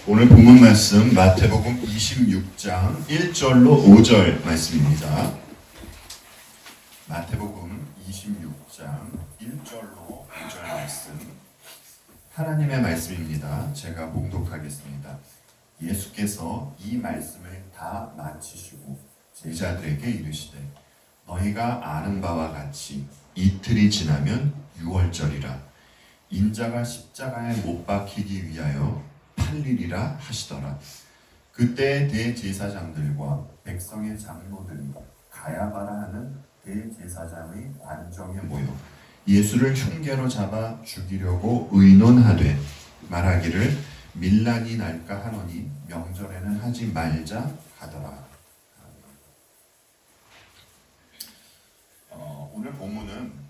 오늘 본문 말씀 마태복음 26장 1절로 5절 말씀입니다. 마태복음 26장 1절로 5절 말씀 하나님의 말씀입니다. 제가 봉독하겠습니다. 예수께서 이 말씀을 다 마치시고 제자들에게 이르시되 너희가 아는 바와 같이 이틀이 지나면 유월절이라 인자가 십자가에 못 박히기 위하여 팔리리라 하시더라. 그때 대제사장들과 백성의 장로들이 가야바라 하는 대제사장의 관정에 모여 예수를 흉계로 잡아 죽이려고 의논하되 말하기를 밀란이 날까 하노니 명절에는 하지 말자 하더라. 오늘 본문은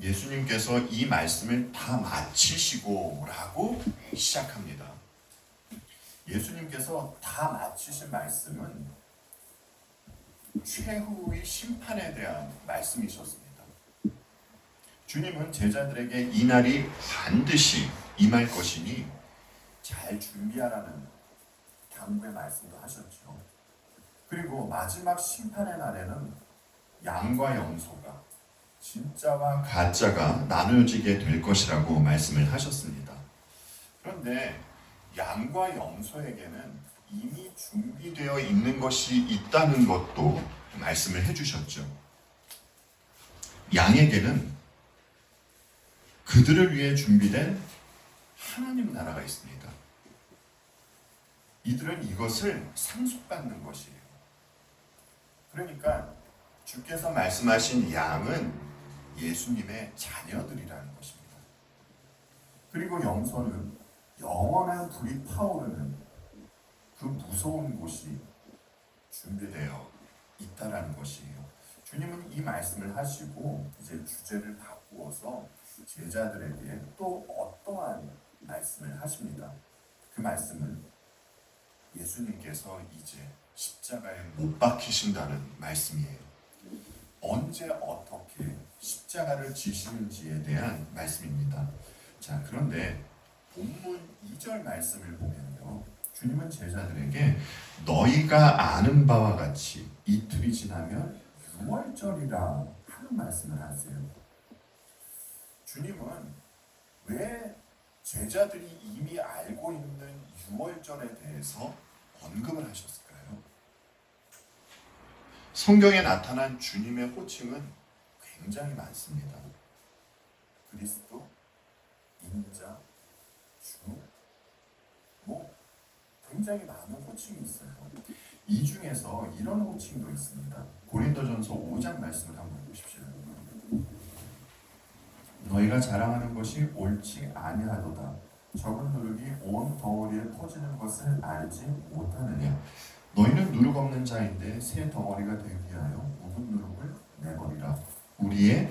예수님께서 이 말씀을 다 마치시고 라고 시작합니다. 예수님께서 다 마치신 말씀은 최후의 심판에 대한 말씀이셨습니다. 주님은 제자들에게 이 날이 반드시 임할 것이니 잘 준비하라는 당부의 말씀도 하셨죠. 그리고 마지막 심판의 날에는 양과 염소가 진짜와 가짜가 나누어지게 될 것이라고 말씀을 하셨습니다. 그런데 양과 염소에게는 이미 준비되어 있는 것이 있다는 것도 말씀을 해주셨죠. 양에게는 그들을 위해 준비된 하나님 나라가 있습니다. 이들은 이것을 상속받는 것이에요. 그러니까 주께서 말씀하신 양은 예수님의 자녀들이라는 것입니다. 그리고 염소는 영원한 불이 타오르는 그 무서운 곳이 준비되어 있다라는 것이에요. 주님은 이 말씀을 하시고 이제 주제를 바꾸어서 제자들에게 또 어떠한 말씀을 하십니다. 그 말씀은 예수님께서 이제 십자가에 못 박히신다는 말씀이에요. 언제 어떻게 십자가를 지시는지에 대한 말씀입니다. 자, 그런데 본문 2절 말씀을 보면요, 주님은 제자들에게 너희가 아는 바와 같이 이틀이 지나면 유월절이라 하는 말씀을 하세요. 주님은 왜 제자들이 이미 알고 있는 유월절에 대해서 언급을 하셨을까요? 성경에 나타난 주님의 호칭은 굉장히 많습니다. 그리스도, 인자, 주, 굉장히 많은 호칭이 있어요. 이 중에서 이런 호칭도 있습니다. 고린도전서 5장 말씀을 한번 보십시오. 너희가 자랑하는 것이 옳지 아니하도다. 적은 누룩이 온 덩어리에 퍼지는 것을 알지 못하느냐. 너희는 누룩 없는 자인데 새 덩어리가 되기 위하여 묵은 누룩을 내버리라. 우리의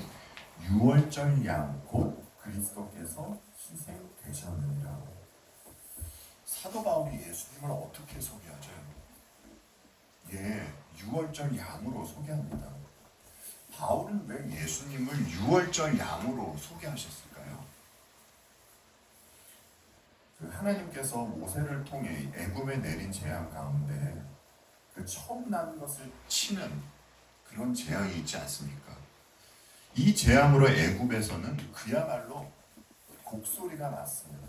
유월절 양 곧 그리스도께서 희생되셨느니라. 사도 바울이 예수님을 어떻게 소개하죠? 유월절 양으로 소개합니다. 바울은 왜 예수님을 유월절 양으로 소개하셨을까요? 하나님께서 모세를 통해 애굽에 내린 재앙 가운데 그 처음 난 것을 치는 그런 재앙이 있지 않습니까? 이 재앙으로 애굽에서는 그야말로 곡소리가 났습니다.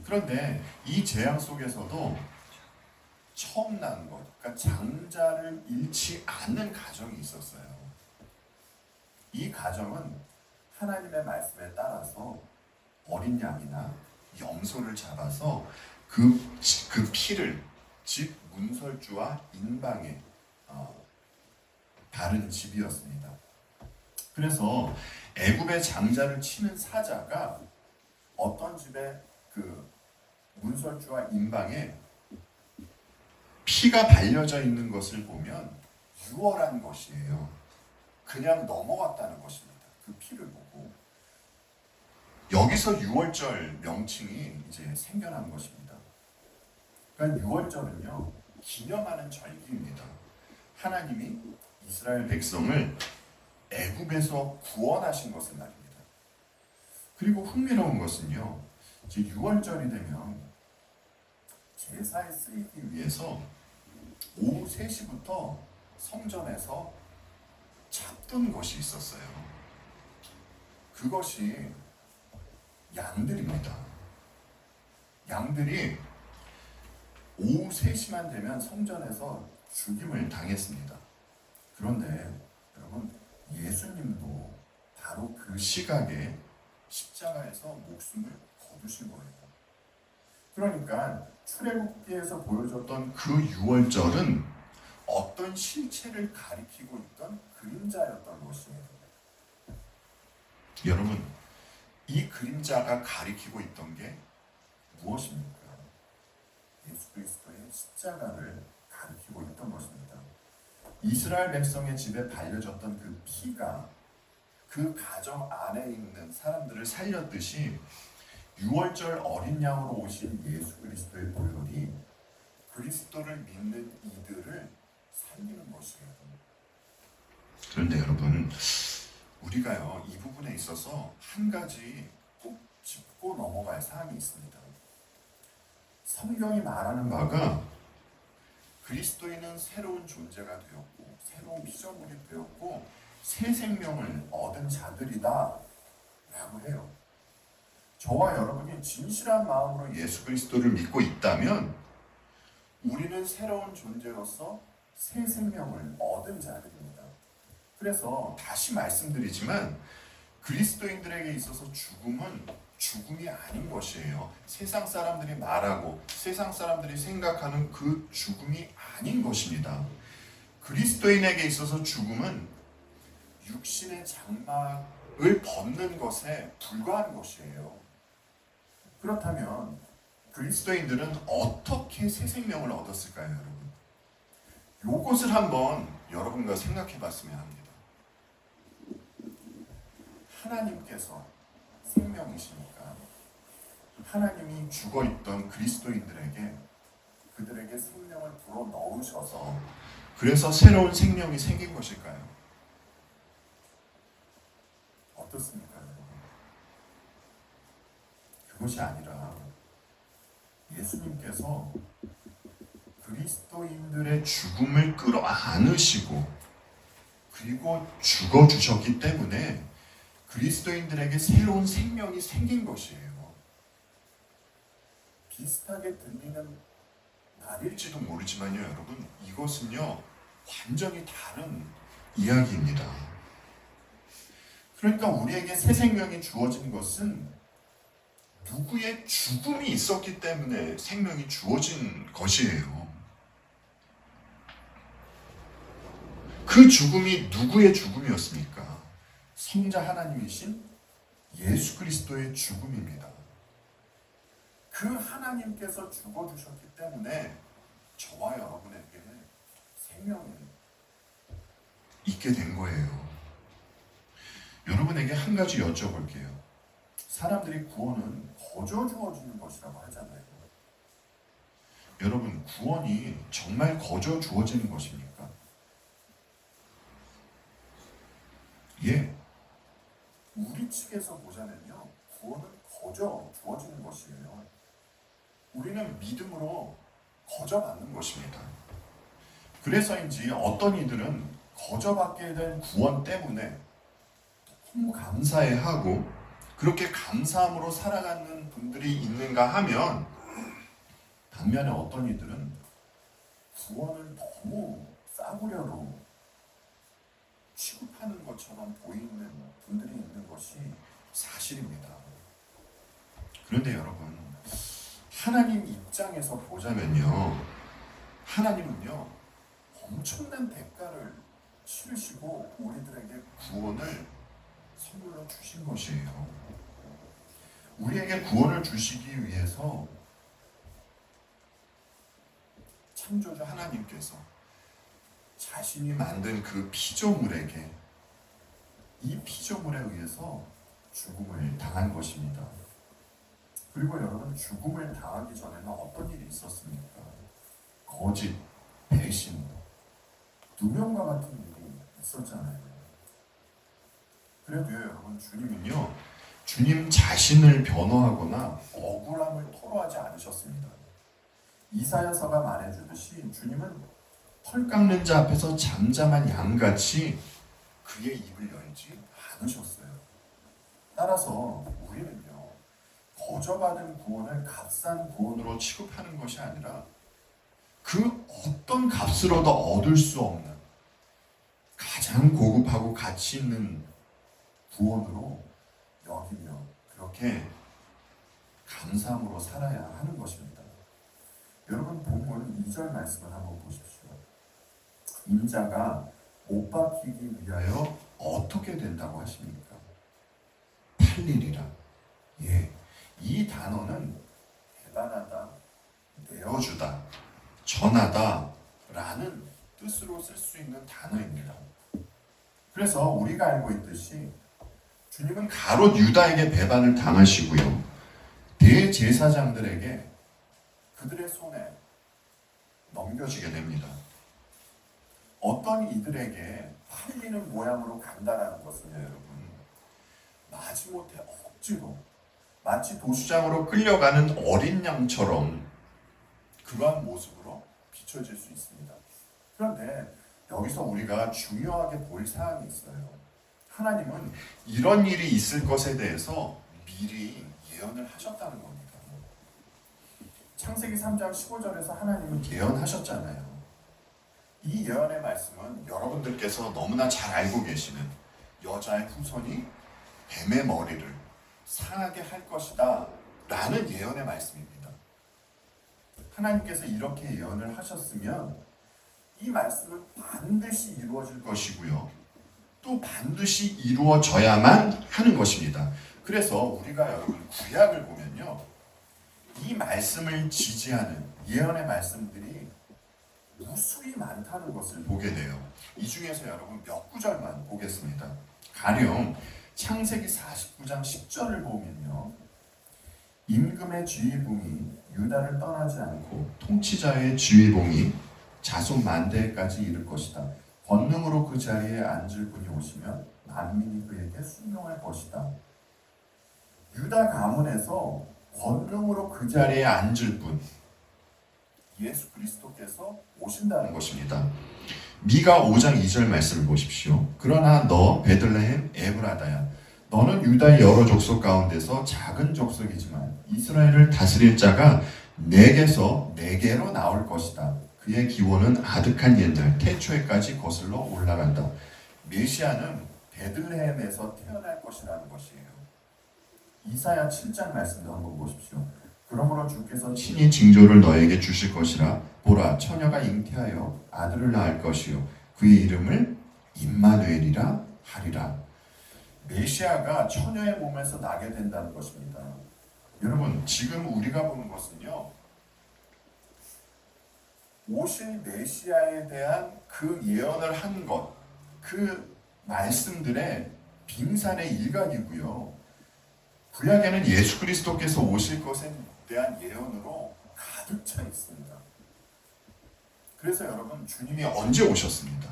그런데 이 재앙 속에서도 처음 난 것, 그러니까 장자를 잃지 않는 가정이 있었어요. 이 가정은 하나님의 말씀에 따라서 어린 양이나 염소를 잡아서 그 피를 즉 문설주와 인방에 바른 집이었습니다. 그래서 애굽의 장자를 치는 사자가 어떤 집에 그 문설주와 인방에 피가 발려져 있는 것을 보면 유월한 것이에요. 그냥 넘어갔다는 것입니다. 그 피를 보고. 여기서 유월절 명칭이 이제 생겨난 것입니다. 그러니까 유월절은요, 기념하는 절기입니다. 하나님이 이스라엘 백성을 애굽에서 구원하신 것을 말입니다. 그리고 흥미로운 것은요, 이제 6월절이 되면 제사에 쓰이기 위해서 오후 3시부터 성전에서 잡던 것이 있었어요. 그것이 양들입니다. 양들이 오후 3시만 되면 성전에서 죽임을 당했습니다. 그런데 여러분, 예수님도 바로 그 시각에 십자가에서 목숨을 거두신 거예요. 그러니까 출애굽기에서 보여줬던 그 유월절은 어떤 실체를 가리키고 있던 그림자였던 것이에요. 여러분, 이 그림자가 가리키고 있던 게 무엇입니까? 예수 그리스도의 십자가를 가리키고 있던 것입니다. 이스라엘 백성의 집에 발려졌던 그 피가 그 가정 안에 있는 사람들을 살렸듯이 6월절 어린 양으로 오신 예수 그리스도의 보혈이 그리스도를 믿는 이들을 살리는 것이에요. 그런데 여러분, 우리가요, 이 부분에 있어서 한 가지 꼭 짚고 넘어갈 사항이 있습니다. 성경이 말하는 바가 그리스도인은 새로운 존재가 되었고 새로운 피조물이 되었고 새 생명을 얻은 자들이다 라고 해요. 저와 여러분이 진실한 마음으로 예수 그리스도를 믿고 있다면 우리는 새로운 존재로서 새 생명을 얻은 자들입니다. 그래서 다시 말씀드리지만 그리스도인들에게 있어서 죽음은 죽음이 아닌 것이에요. 세상 사람들이 말하고 세상 사람들이 생각하는 그 죽음이 아닌 것입니다. 그리스도인에게 있어서 죽음은 육신의 장막을 벗는 것에 불과한 것이에요. 그렇다면 그리스도인들은 어떻게 새 생명을 얻었을까요, 여러분? 이것을 한번 여러분과 생각해 봤으면 합니다. 하나님께서 생명이시니까 하나님이 죽어있던 그리스도인들에게 그들에게 생명을 불어 넣으셔서 그래서 새로운 생명이 생긴 것일까요? 어떻습니까, 여러분? 그것이 아니라 예수님께서 그리스도인들의 죽음을 끌어안으시고 그리고 죽어주셨기 때문에 그리스도인들에게 새로운 생명이 생긴 것이에요. 비슷하게 들리는 말일지도 모르지만요, 여러분, 이것은요 완전히 다른 이야기입니다. 그러니까 우리에게 새 생명이 주어진 것은 누구의 죽음이 있었기 때문에 생명이 주어진 것이에요. 그 죽음이 누구의 죽음이었습니까? 성자 하나님이신 예수 그리스도의 죽음입니다. 그 하나님께서 죽어주셨기 때문에 저와 여러분에게 생명이 있게 된 거예요. 여러분에게 한 가지 여쭤볼게요. 사람들이 구원은 거저 주어지는 것이라고 하잖아요. 여러분, 구원이 정말 거저 주어지는 것입니까? 예. 우리 측에서 보자면요, 구원은 거저 주어지는 것이에요. 우리는 믿음으로 거저 받는 것입니다. 그래서인지 어떤 이들은 거저 받게 된 구원 때문에 너무 감사해하고 그렇게 감사함으로 살아가는 분들이 있는가 하면, 반면에 어떤 이들은 구원을 너무 싸구려로 취급하는 것처럼 보이는 분들이 있는 것이 사실입니다. 그런데 여러분, 하나님 입장에서 보자면요, 하나님은요 엄청난 대가를 치르시고 우리들에게 구원을 선물로 주신 것이에요. 우리에게 구원을 주시기 위해서 창조주 하나님께서 자신이 만든 그 피조물에게, 이 피조물에 의해서 죽음을 당한 것입니다. 그리고 여러분, 죽음을 당하기 전에는 어떤 일이 있었습니까? 거짓, 배신, 누명과 같은 일이 있었잖아요. 그래도 여러분, 주님은요 주님 자신을 변호하거나 억울함을 토로하지 않으셨습니다. 이사야서가 말해주듯이 주님은 털 깎는 자 앞에서 잠잠한 양같이 그의 입을 열지 않으셨어요. 따라서 우리는요, 거저받은 구원을 값싼 구원으로 취급하는 것이 아니라 그 어떤 값으로도 얻을 수 없는 가장 고급하고 가치 있는 구원으로 여기며 그렇게 감사함으로 살아야 하는 것입니다. 여러분, 본문 2절 말씀을 한번 보십시오. 인자가 못 박히기 위하여 어떻게 된다고 하십니까? 팔리리라. 예, 이 단어는 배반하다, 내어주다, 전하다 라는 뜻으로 쓸 수 있는 단어입니다. 그래서 우리가 알고 있듯이 주님은 가롯 유다에게 배반을 당하시고요, 대제사장들에게 그들의 손에 넘겨지게 됩니다. 어떤 이들에게 팔리는 모양으로 간다라는 것은요, 여러분, 마지못해 억지로 마치 도시장으로 끌려가는 어린 양처럼 그러한 모습으로 비춰질 수 있습니다. 그런데 여기서 우리가 중요하게 볼 사항이 있어요. 하나님은 이런 일이 있을 것에 대해서 미리 예언을 하셨다는 겁니다. 창세기 3장 15절에서 하나님은 예언하셨잖아요. 이 예언의 말씀은 여러분들께서 너무나 잘 알고 계시는 여자의 후손이 뱀의 머리를 상하게 할 것이다 라는 예언의 말씀입니다. 하나님께서 이렇게 예언을 하셨으면 이 말씀은 반드시 이루어질 것이고요, 또 반드시 이루어져야만 하는 것입니다. 그래서 우리가 여러분 구약을 보면요, 이 말씀을 지지하는 예언의 말씀들이 무수히 많다는 것을 보게 돼요. 이 중에서 여러분 몇 구절만 보겠습니다. 가령 창세기 49장 10절을 보면요, 임금의 지휘봉이 유다를 떠나지 않고 통치자의 지휘봉이 자손 만대까지 이를 것이다. 권능으로 그 자리에 앉을 분이 오시면 만민이 그에게 순종할 것이다. 유다 가문에서 권능으로 그 자리에 앉을 분, 예수 그리스도께서 오신다는 것입니다. 미가 5장 2절 말씀을 보십시오. 그러나 너 베들레헴 에브라다야, 너는 유다의 여러 족속 가운데서 작은 족속이지만 이스라엘을 다스릴 자가 내게서 내게로 나올 것이다. 그의 기원은 아득한 옛날 태초에까지 거슬러 올라간다. 메시아는 베들레헴에서 태어날 것이라는 것이에요. 이사야 7장 말씀도 한번 보십시오. 그러므로 주께서 친히 징조를 너에게 주실 것이라. 보라, 처녀가 잉태하여 아들을 낳을 것이요 그의 이름을 임마누엘이라 하리라. 메시아가 처녀의 몸에서 나게 된다는 것입니다. 여러분, 지금 우리가 보는 것은요, 오실 메시아에 대한 그 예언을 한 것, 그 말씀들의 빙산의 일각이고요, 구약에는 예수 그리스도께서 오실 것에 대한 예언으로 가득 차 있습니다. 그래서 여러분, 주님이 언제 오셨습니다?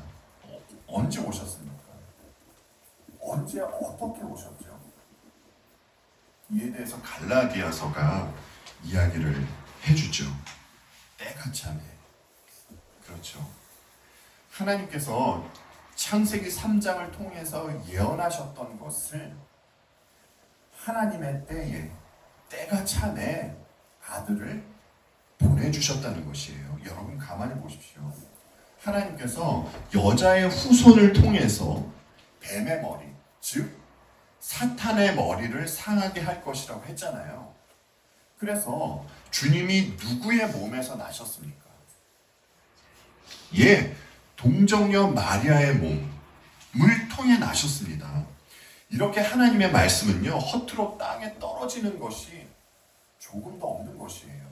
언제 오셨습니까? 언제 어떻게 오셨죠? 이에 대해서 갈라디아서가 이야기를 해주죠. 때가 차네. 그렇죠. 하나님께서 창세기 3장을 통해서 예언하셨던 것을 하나님의 때가 차네 아들을 보내주셨다는 것이에요. 여러분 가만히 보십시오. 하나님께서 여자의 후손을 통해서 뱀의 머리, 즉 사탄의 머리를 상하게 할 것이라고 했잖아요. 그래서 주님이 누구의 몸에서 나셨습니까? 예, 동정녀 마리아의 몸을 통해 나셨습니다. 이렇게 하나님의 말씀은요, 허투루 땅에 떨어지는 것이 조금도 없는 것이에요.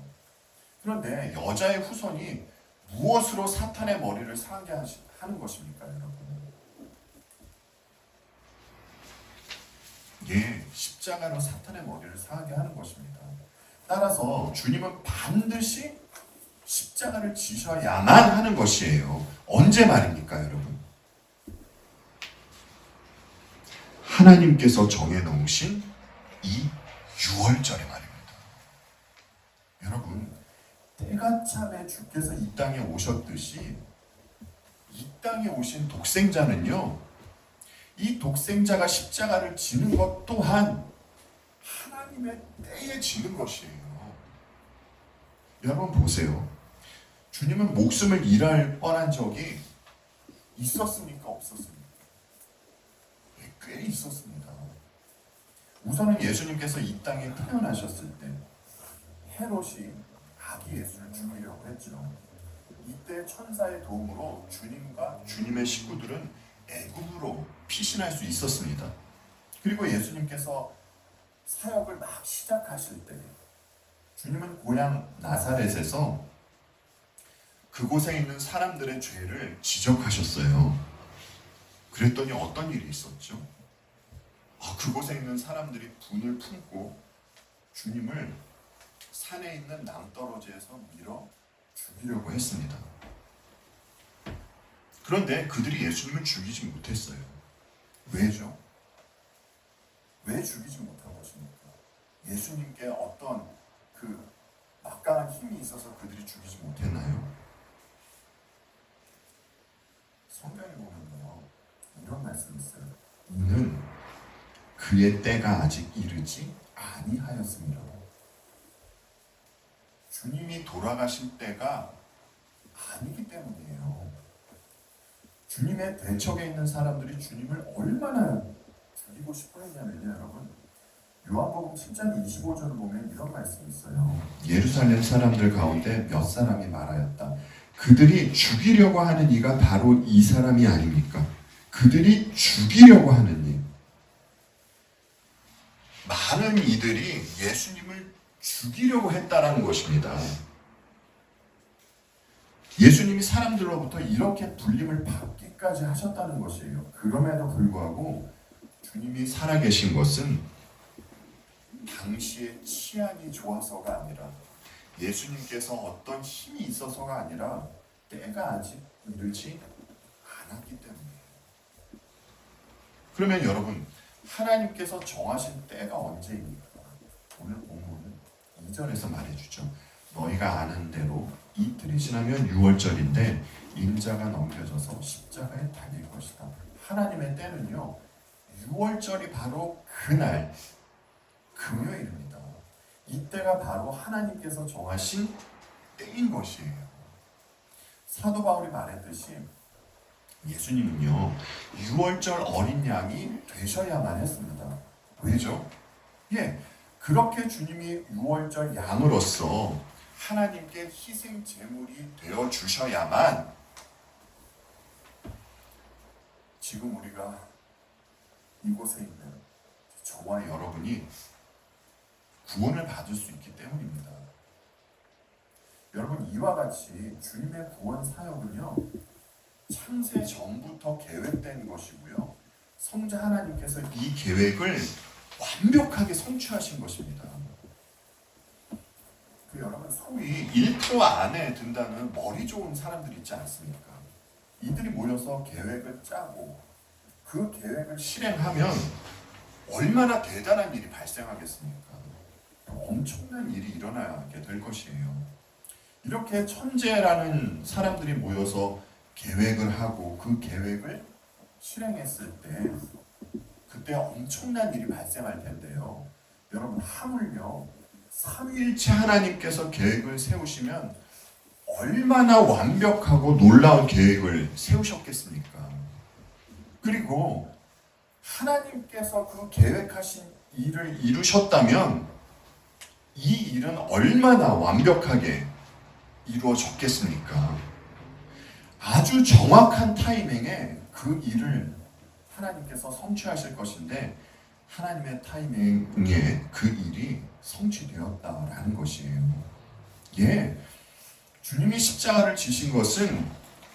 그런데 여자의 후손이 무엇으로 사탄의 머리를 상하게 하는 것입니까, 여러분? 예, 십자가로 사탄의 머리를 상하게 하는 것입니다. 따라서 주님은 반드시 십자가를 지셔야만 하는 것이에요. 언제 말입니까, 여러분? 하나님께서 정해놓으신 6월절에 말입니다. 여러분, 때가 참에 주께서 이 땅에 오셨듯이 이 땅에 오신 독생자는요, 이 독생자가 십자가를 지는 것 또한 하나님의 때에 지는 것이에요. 여러분 보세요. 주님은 목숨을 잃을 뻔한 적이 있었습니까? 없었습니까? 꽤 있었습니다. 우선은 예수님께서 이 땅에 태어나셨을 때 헤롯이 아기 예수를 죽이려고 했죠. 이때 천사의 도움으로 주님과 주님의 식구들은 애굽으로 피신할 수 있었습니다. 그리고 예수님께서 사역을 막 시작하실 때 주님은 고향 나사렛에서 그곳에 있는 사람들의 죄를 지적하셨어요. 그랬더니 어떤 일이 있었죠? 그곳에 있는 사람들이 분을 품고 주님을 산에 있는 낭떠러지에서 밀어 죽이려고 했습니다. 그런데 그들이 예수님을 죽이지 못했어요. 왜죠? 왜 죽이지 못한 것입니까? 예수님께 어떤 그 막강한 힘이 있어서 그들이 죽이지 못했나요? 성경에 보면요, 이런 말씀이 있어요. 이는 그의 때가 아직 이르지 아니하였습니다. 주님이 돌아가실 때가 아니기 때문이에요. 주님의 대척에 있는 사람들이 주님을 얼마나 죽이고 싶어 했냐면요, 여러분, 요한복음 7장 25절을 보면 이런 말씀이 있어요. 예루살렘 사람들 가운데 몇 사람이 말하였다. 그들이 죽이려고 하는 이가 바로 이 사람이 아닙니까? 그들이 죽이려고 하는 이. 많은 이들이 예수님을 죽이려고 했다라는 것입니다. 예수님이 사람들로부터 이렇게 불림을 받기까지 하셨다는 것이에요. 그럼에도 불구하고 주님이 살아계신 것은 당시의 치안이 좋아서가 아니라 예수님께서 어떤 힘이 있어서가 아니라 때가 아직 이르지 않았기 때문이에요. 그러면 여러분, 하나님께서 정하신 때가 언제입니까? 오늘 본문은 2절에서 말해주죠. 너희가 아는 대로 이틀이 지나면 6월절인데 인자가 넘겨져서 십자가에 달릴 것이다. 하나님의 때는요, 6월절이 바로 그날 금요일입니다. 이때가 바로 하나님께서 정하신 때인 것이에요. 사도 바울이 말했듯이 예수님은요 6월절 어린 양이 되셔야만 했습니다. 왜죠? 그렇게 주님이 6월절 양으로서 하나님께 희생 제물이 되어 주셔야만 지금 우리가 이곳에 있는 저와 여러분이 구원을 받을 수 있기 때문입니다. 여러분, 이와 같이 주님의 구원 사역은요, 창세 전부터 계획된 것이고요, 성자 하나님께서 이 계획을 완벽하게 성취하신 것입니다. 여러분, 소위 일터 안에 든다는 머리 좋은 사람들 있지 않습니까? 이들이 모여서 계획을 짜고 그 계획을 실행하면 얼마나 대단한 일이 발생하겠습니까? 엄청난 일이 일어나게 될 것이에요. 이렇게 천재라는 사람들이 모여서 계획을 하고 그 계획을 실행했을 때 그때 엄청난 일이 발생할 텐데요. 여러분, 하물며 삼위일체 하나님께서 계획을 세우시면 얼마나 완벽하고 놀라운 계획을 세우셨겠습니까? 그리고 하나님께서 그 계획하신 일을 이루셨다면 이 일은 얼마나 완벽하게 이루어졌겠습니까? 아주 정확한 타이밍에 그 일을 하나님께서 성취하실 것인데 하나님의 타이밍에 그 일이 성취되었다라는 것이에요. 주님이 십자가를 지신 것은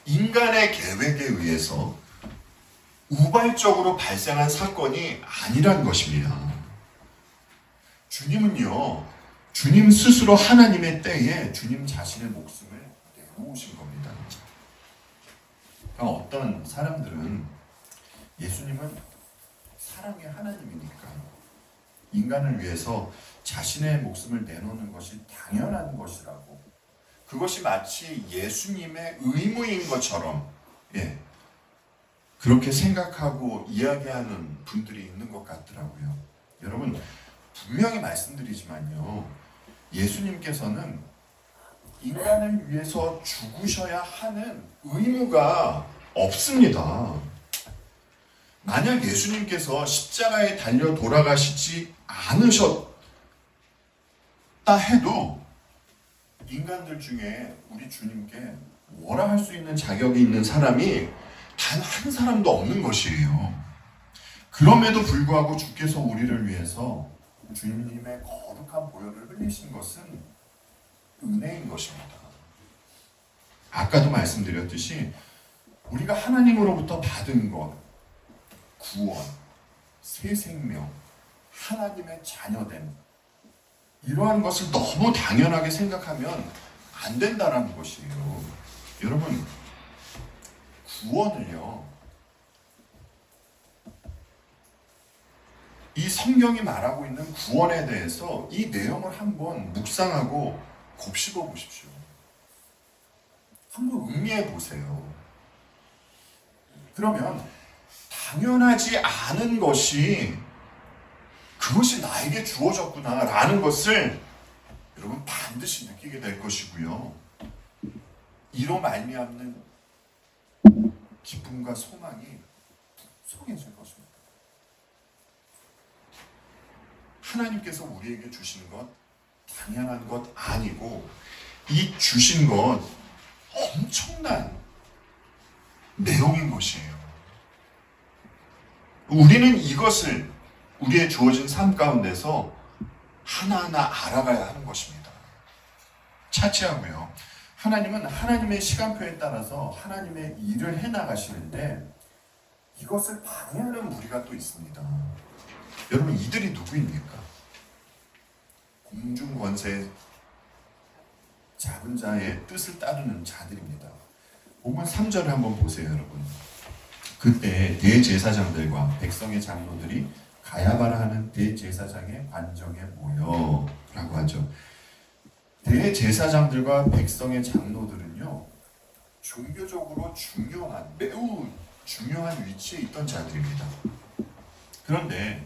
인간의 계획에 의해서 우발적으로 발생한 사건이 아니란 것입니다. 주님은요, 주님 스스로 하나님의 때에 주님 자신의 목숨을 내놓으신 겁니다. 어떤 사람들은 예수님은 사랑의 하나님이니까 인간을 위해서 자신의 목숨을 내놓는 것이 당연한 것이라고, 그것이 마치 예수님의 의무인 것처럼 그렇게 생각하고 이야기하는 분들이 있는 것 같더라고요. 여러분, 분명히 말씀드리지만요, 예수님께서는 인간을 위해서 죽으셔야 하는 의무가 없습니다. 만약 예수님께서 십자가에 달려 돌아가시지 않으셨다 해도 인간들 중에 우리 주님께 뭐라 할 수 있는 자격이 있는 사람이 단 한 사람도 없는 것이에요. 그럼에도 불구하고 주께서 우리를 위해서 주님의 거룩한 보혈을 흘리신 것은 은혜인 것입니다. 아까도 말씀드렸듯이 우리가 하나님으로부터 받은 것, 구원, 새 생명, 하나님의 자녀됨, 이러한 것을 너무 당연하게 생각하면 안 된다는 것이에요. 여러분, 구원을요, 이 성경이 말하고 있는 구원에 대해서 이 내용을 한번 묵상하고 곱씹어 보십시오. 한번 음미해 보세요. 그러면 당연하지 않은 것이 그것이 나에게 주어졌구나라는 것을 여러분 반드시 느끼게 될 것이고요. 이로 말미암는 기쁨과 소망이 풍성해질 것입니다. 하나님께서 우리에게 주신 것 당연한 것 아니고, 이 주신 것 엄청난 내용인 것이에요. 우리는 이것을 우리의 주어진 삶 가운데서 하나하나 알아가야 하는 것입니다. 차치하고요, 하나님은 하나님의 시간표에 따라서 하나님의 일을 해나가시는데 이것을 방해하는 무리가 또 있습니다. 여러분, 이들이 누구입니까? 공중권세 잡은 자의 뜻을 따르는 자들입니다. 본문 3절을 한번 보세요, 여러분. 그때 대제사장들과 백성의 장로들이 가야바라 하는 대제사장의 관정에 모여 라고 하죠. 대제사장들과 백성의 장로들은요, 종교적으로 매우 중요한 위치에 있던 자들입니다. 그런데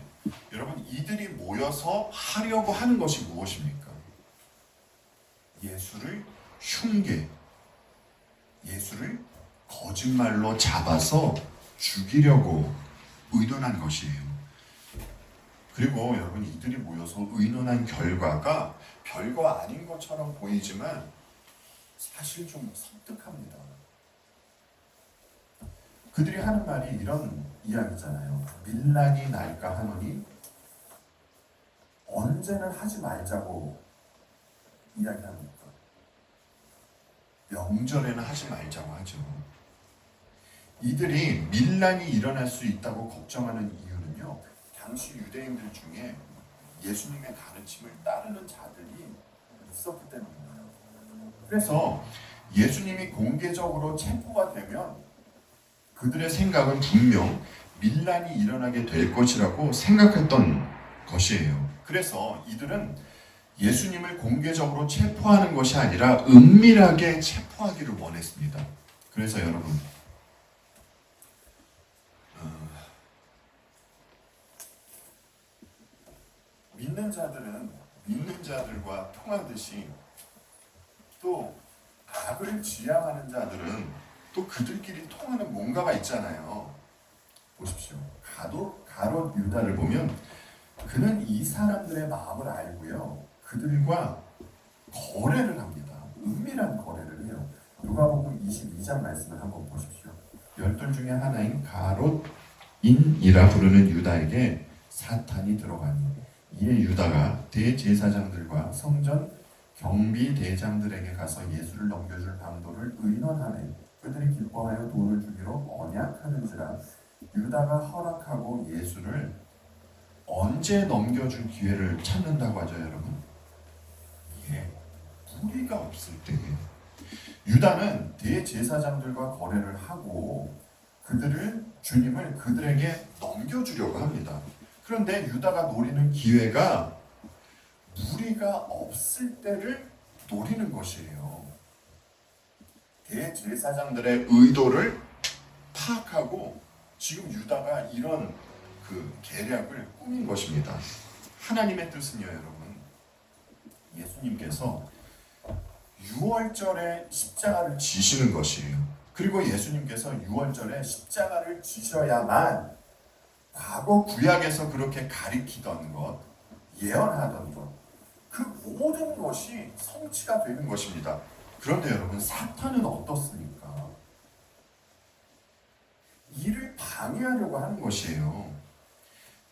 여러분, 이들이 모여서 하려고 하는 것이 무엇입니까? 예수를 예수를 거짓말로 잡아서 죽이려고 의논한 것이에요. 그리고 여러분, 이들이 모여서 의논한 결과가 별거 아닌 것처럼 보이지만 사실 좀 섬뜩합니다. 그들이 하는 말이 이런 이야기잖아요. 밀란이 날까 하노니 언제는 하지 말자고 이야기합니까? 명절에는 하지 말자고 하죠. 이들이 밀란이 일어날 수 있다고 걱정하는 이유는요, 당시 유대인들 중에 예수님의 가르침을 따르는 자들이 있었기 때문입니다. 그래서 예수님이 공개적으로 체포가 되면 그들의 생각은 분명 밀란이 일어나게 될 것이라고 생각했던 것이에요. 그래서 이들은 예수님을 공개적으로 체포하는 것이 아니라 은밀하게 체포하기를 원했습니다. 그래서 여러분, 믿는 자들은 믿는 자들과 통하듯이 또 악을 지향하는 자들은 또 그들끼리 통하는 뭔가가 있잖아요. 보십시오. 가롯 유다를 보면 그는 이 사람들의 마음을 알고요, 그들과 거래를 합니다. 은밀한 거래를 해요. 누가복음 22장 말씀을 한번 보십시오. 열둘 중에 하나인 가롯인이라 부르는 유다에게 사탄이 들어가니 이에 유다가 대제사장들과 성전 경비대장들에게 가서 예수를 넘겨줄 방도를 의논하매 그들이 기뻐하여 돈을 주기로 언약하는지라. 유다가 허락하고 예수를 언제 넘겨줄 기회를 찾는다고 하죠, 여러분? 무리가 없을 때에 유다는 대제사장들과 거래를 하고 주님을 그들에게 넘겨주려고 합니다. 그런데 유다가 노리는 기회가 무리가 없을 때를 노리는 것이에요. 대제사장들의 의도를 파악하고 지금 유다가 이런 계략을 꾸민 것입니다. 하나님의 뜻은요, 여러분. 예수님께서 6월절에 십자가를 지시는 것이에요. 그리고 예수님께서 6월절에 십자가를 지셔야만 과거 구약에서 그렇게 가리키던 것, 예언하던 것, 그 모든 것이 성취가 되는 것입니다. 그런데 여러분, 사탄은 어떻습니까? 이를 방해하려고 하는 것이에요.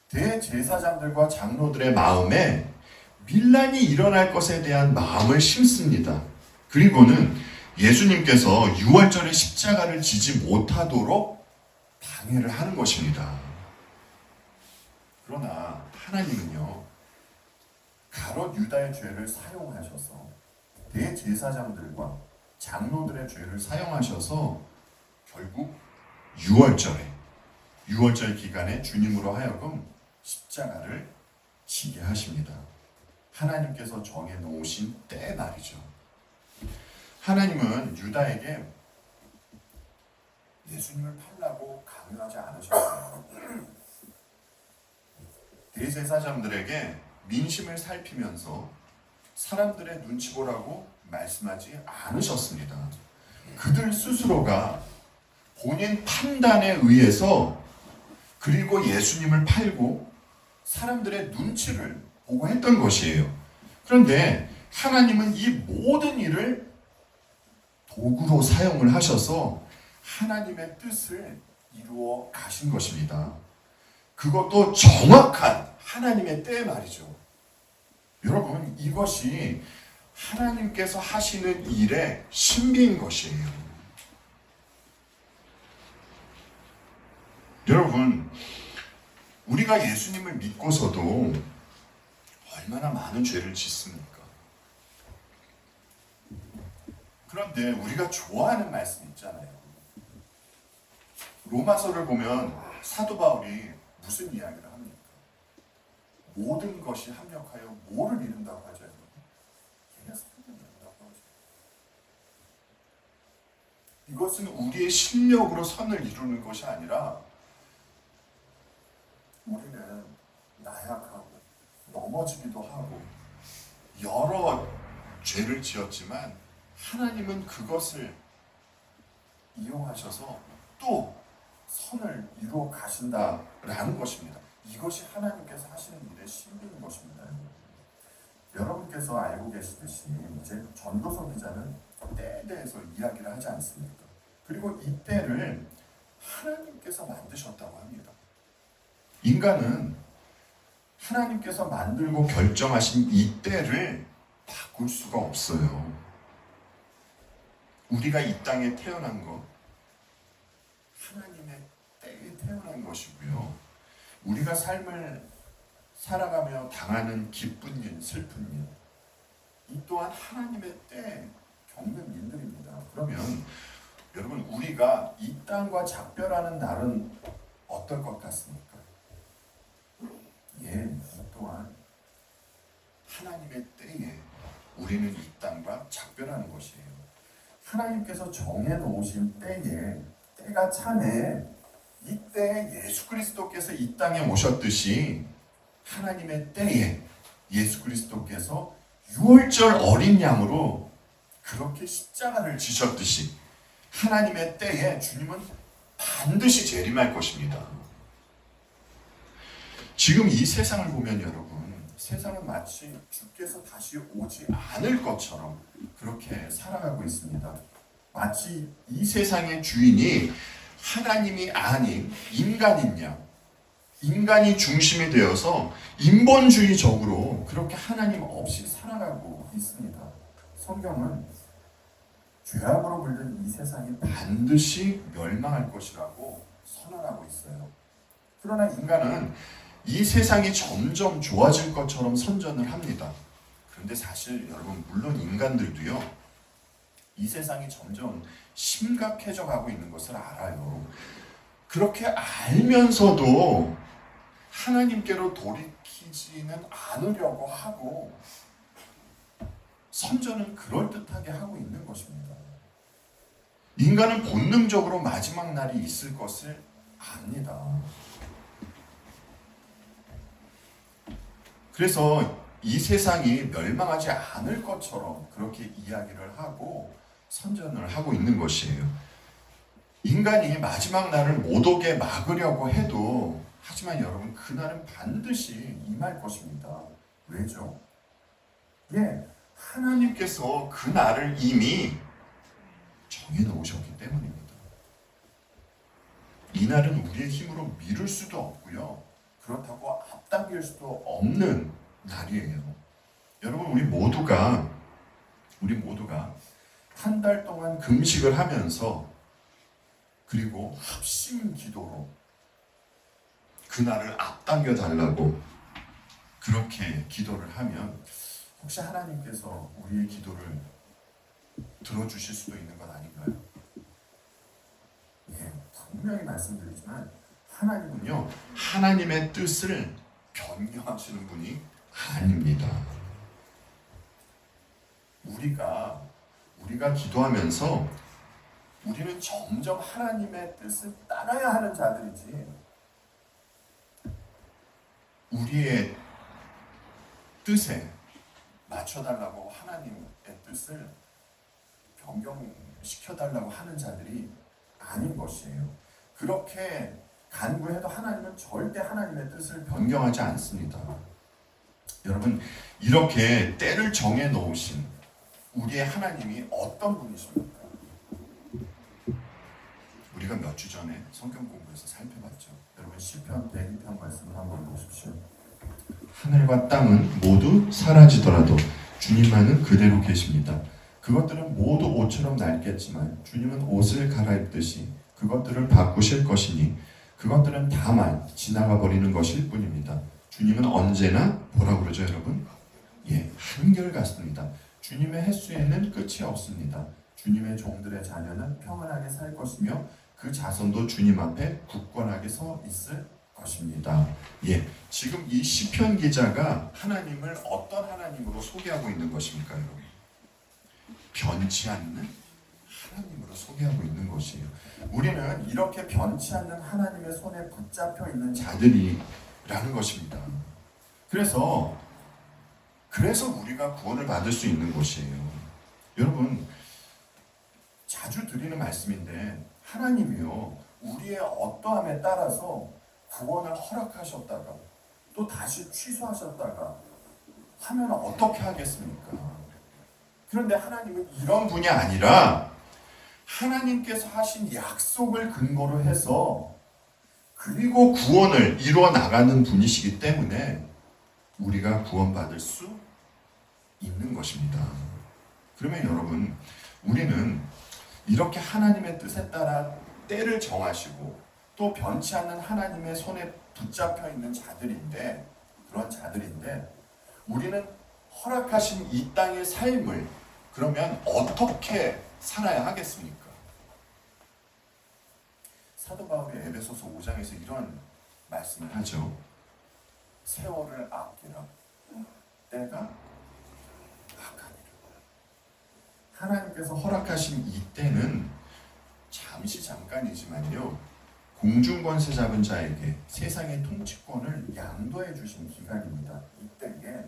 대제사장들과 장로들의 마음에 밀란이 일어날 것에 대한 마음을 심습니다. 그리고는 예수님께서 6월절에 십자가를 지지 못하도록 방해를 하는 것입니다. 그러나 하나님은요, 가롯 유다의 죄를 사용하셔서 대제사장들과 장로들의 죄를 사용하셔서 결국 6월절 기간에 주님으로 하여금 십자가를 지게 하십니다. 하나님께서 정해놓으신 때 말이죠. 하나님은 유다에게 예수님을 팔라고 강요하지 않으셨어요. 대제사장들에게 민심을 살피면서 사람들의 눈치 보라고 말씀하지 않으셨습니다. 그들 스스로가 본인 판단에 의해서 그리고 예수님을 팔고 사람들의 눈치를 보고 했던 것이에요. 그런데 하나님은 이 모든 일을 도구로 사용을 하셔서 하나님의 뜻을 이루어 가신 것입니다. 그것도 정확한 하나님의 때 말이죠. 여러분, 이것이 하나님께서 하시는 일의 신비인 것이에요. 여러분, 우리가 예수님을 믿고서도 얼마나 많은 죄를 짓습니까? 그런데 우리가 좋아하는 말씀 있잖아요. 로마서를 보면 사도 바울이 무슨 이야기를 합니까? 모든 것이 합력하여 뭐를 이룬다고 하죠? 이것은 우리의 실력으로 선을 이루는 것이 아니라 우리는 나약하고 넘어지기도 하고 여러 죄를 지었지만 하나님은 그것을 이용하셔서 또 선을 이루어 가신다라는 것입니다. 이것이 하나님께서 하시는 일의 신비인 것입니다. 여러분께서 알고 계시듯이 이제 전도서 기자는 때에 대해서 이야기를 하지 않습니까? 그리고 이 때를 하나님께서 만드셨다고 합니다. 인간은 하나님께서 만들고 결정하신 이 때를 바꿀 수가 없어요. 우리가 이 땅에 태어난 것, 하나님의 때에 태어난 것이고요. 우리가 삶을 살아가며 당하는 기쁜 일, 슬픈 일, 이 또한 하나님의 때에 겪는 일들입니다. 그러면 여러분, 우리가 이 땅과 작별하는 날은 어떨 것 같습니까? 이 또한 하나님의 때에 우리는 이 땅과 작별하는 것이에요. 하나님께서 정해놓으신 때가 참에 이 때에 예수 그리스도께서 이 땅에 오셨듯이 하나님의 때에 예수 그리스도께서 6월절 어린 양으로 그렇게 십자가를 지셨듯이 하나님의 때에 주님은 반드시 재림할 것입니다. 지금 이 세상을 보면 여러분, 세상은 마치 주께서 다시 오지 않을 것처럼 그렇게 살아가고 있습니다. 마치 이 세상의 주인이 하나님이 아닌 인간인 양, 인간이 중심이 되어서 인본주의적으로 그렇게 하나님 없이 살아가고 있습니다. 성경은 죄악으로 물든 이 세상이 반드시 멸망할 것이라고 선언하고 있어요. 그러나 인간은 이 세상이 점점 좋아질 것처럼 선전을 합니다. 그런데 사실 여러분, 물론 인간들도요, 이 세상이 점점 심각해져 가고 있는 것을 알아요. 그렇게 알면서도 하나님께로 돌이키지는 않으려고 하고 선전은 그럴듯하게 하고 있는 것입니다. 인간은 본능적으로 마지막 날이 있을 것을 압니다. 그래서 이 세상이 멸망하지 않을 것처럼 그렇게 이야기를 하고 선전을 하고 있는 것이에요. 인간이 마지막 날을 못 오게 막으려고 해도 하지만 여러분 그날은 반드시 임할 것입니다. 왜죠? 하나님께서 그 날을 이미 정해놓으셨기 때문입니다. 이 날은 우리의 힘으로 미룰 수도 없고요. 그렇다고 앞당길 수도 없는 날이에요. 여러분 우리 모두가 한 달 동안 금식을 하면서 그리고 합심 기도로 그날을 앞당겨 달라고 그렇게 기도를 하면 혹시 하나님께서 우리의 기도를 들어주실 수도 있는 것 아닌가요? 분명히 말씀드리지만 하나님은요, 하나님의 뜻을 변경하시는 분이 아닙니다. 우리가 기도하면서 우리는 점점 하나님의 뜻을 따라야 하는 자들이지 우리의 뜻에 맞춰달라고 하나님의 뜻을 변경시켜달라고 하는 자들이 아닌 것이에요. 그렇게 간구해도 하나님은 절대 하나님의 뜻을 변경하지 않습니다. 여러분 이렇게 때를 정해 놓으신 우리의 하나님이 어떤 분이십니까? 우리가 몇 주 전에 성경 공부에서 살펴봤죠. 여러분 시편 102편 말씀을 한번 보십시오. 하늘과 땅은 모두 사라지더라도 주님만은 그대로 계십니다. 그것들은 모두 옷처럼 낡겠지만 주님은 옷을 갈아입듯이 그것들을 바꾸실 것이니 그것들은 다만 지나가 버리는 것일 뿐입니다. 주님은 언제나 뭐라고 그러죠 여러분? 한결같습니다. 주님의 횟수에는 끝이 없습니다. 주님의 종들의 자녀는 평안하게 살 것이며 그 자손도 주님 앞에 굳건하게 서 있을 것입니다. 지금 이 시편 기자가 하나님을 어떤 하나님으로 소개하고 있는 것입니까, 여러분? 변치 않는 하나님으로 소개하고 있는 것이에요. 우리는 이렇게 변치 않는 하나님의 손에 붙잡혀 있는 자들이라는 것입니다. 그래서 우리가 구원을 받을 수 있는 것이에요. 여러분 자주 드리는 말씀인데 하나님이요 우리의 어떠함에 따라서 구원을 허락하셨다가 또 다시 취소하셨다가 하면 어떻게 하겠습니까? 그런데 하나님은 이런 분이 아니라 하나님께서 하신 약속을 근거로 해서 그리고 구원을 이루어 나가는 분이시기 때문에 우리가 구원받을 수 있는 것입니다. 그러면 여러분 우리는 이렇게 하나님의 뜻에 따라 때를 정하시고 또 변치 않는 하나님의 손에 붙잡혀 있는 그런 자들인데 우리는 허락하신 이 땅의 삶을 그러면 어떻게 살아야 하겠습니까? 사도 바울이 에베소서 5장에서 이런 말씀을 하죠. 세월을 아끼라. 때가 악하니라. 하나님께서 허락하신 이 때는 잠깐이지만요. 공중권세 잡은 자에게 세상의 통치권을 양도해 주신 기간입니다. 이때에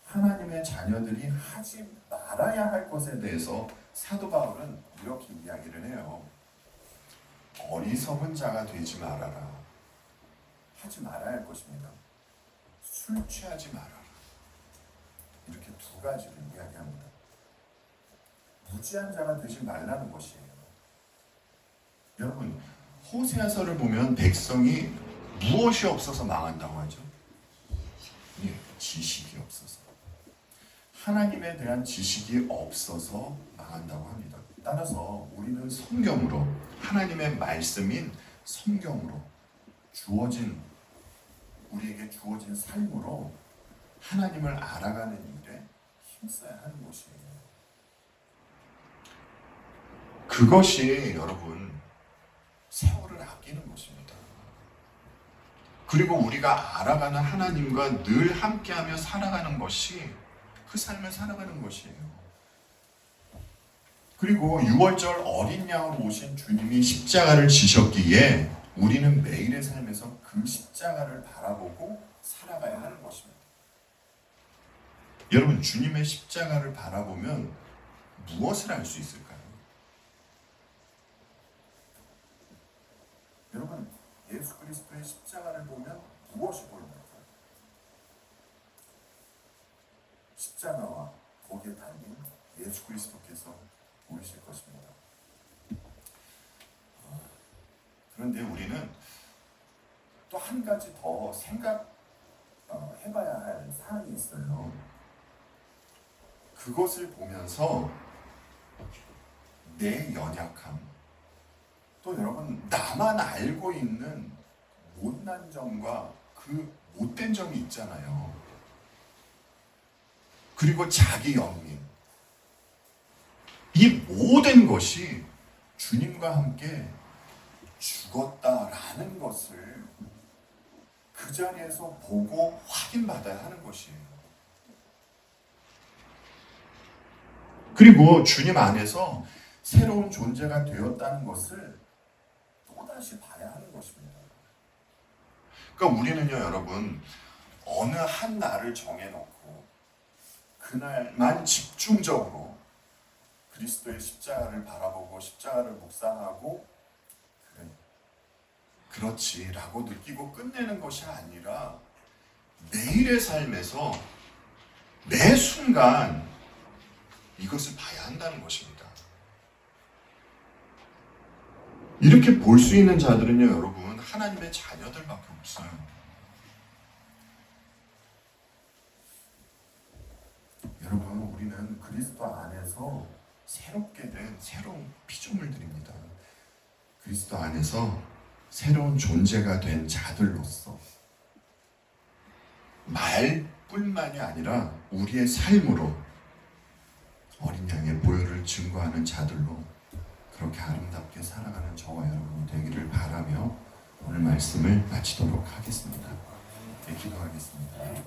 하나님의 자녀들이 하지 말아야 할 것에 대해서 사도 바울은 이렇게 이야기를 해요. 어리석은 자가 되지 말아라. 하지 말아야 할 것입니다. 술 취하지 말아라. 이렇게 두 가지를 이야기합니다. 무지한 자가 되지 말라는 것이에요. 여러분 호세아서를 보면 백성이 무엇이 없어서 망한다고 하죠? 지식이 없어서. 하나님에 대한 지식이 없어서 망한다고 합니다. 따라서 우리는 성경으로 하나님의 말씀인 성경으로 우리에게 주어진 삶으로 하나님을 알아가는 일에 힘써야 하는 것이에요. 그것이 여러분 세월을 아끼는 것입니다. 그리고 우리가 알아가는 하나님과 늘 함께하며 살아가는 것이 그 삶을 살아가는 것이에요. 그리고 6월절 어린 양으로 오신 주님이 십자가를 지셨기에 우리는 매일의 삶에서 그 십자가를 바라보고 살아가야 하는 것입니다. 여러분, 주님의 십자가를 바라보면 무엇을 알 수 있을까요? 여러분, 예수 그리스도의 십자가를 보면 무엇이 보입니까? 십자가와 거기에 달린 예수 그리스도께서 보이실 것입니다. 그런데 우리는 또 한 가지 더 해봐야 할 사안이 있어요. 그것을 보면서 내 연약함, 또 여러분 나만 알고 있는 못난 점과 그 못된 점이 있잖아요. 그리고 자기 연민, 이 모든 것이 주님과 함께 죽었다라는 것을 그 자리에서 보고 확인받아야 하는 것이에요. 그리고 주님 안에서 새로운 존재가 되었다는 것을 또다시 봐야 하는 것입니다. 그러니까 우리는요, 여러분, 어느 한 날을 정해놓고 그날만 집중적으로 그리스도의 십자가를 바라보고 십자가를 묵상하고 그래, 그렇지라고 느끼고 끝내는 것이 아니라 매일의 삶에서 매 순간 이것을 봐야 한다는 것입니다. 이렇게 볼 수 있는 자들은요, 여러분, 하나님의 자녀들밖에 없어요. 여러분, 우리는 그리스도 안에서 새롭게 된 새로운 피조물들입니다. 그리스도 안에서 새로운 존재가 된 자들로서 말뿐만이 아니라 우리의 삶으로 어린 양의 보혈을 증거하는 자들로 그렇게 아름답게 살아가는 저와 여러분이 되기를 바라며 오늘 말씀을 마치도록 하겠습니다. 네, 기도하겠습니다.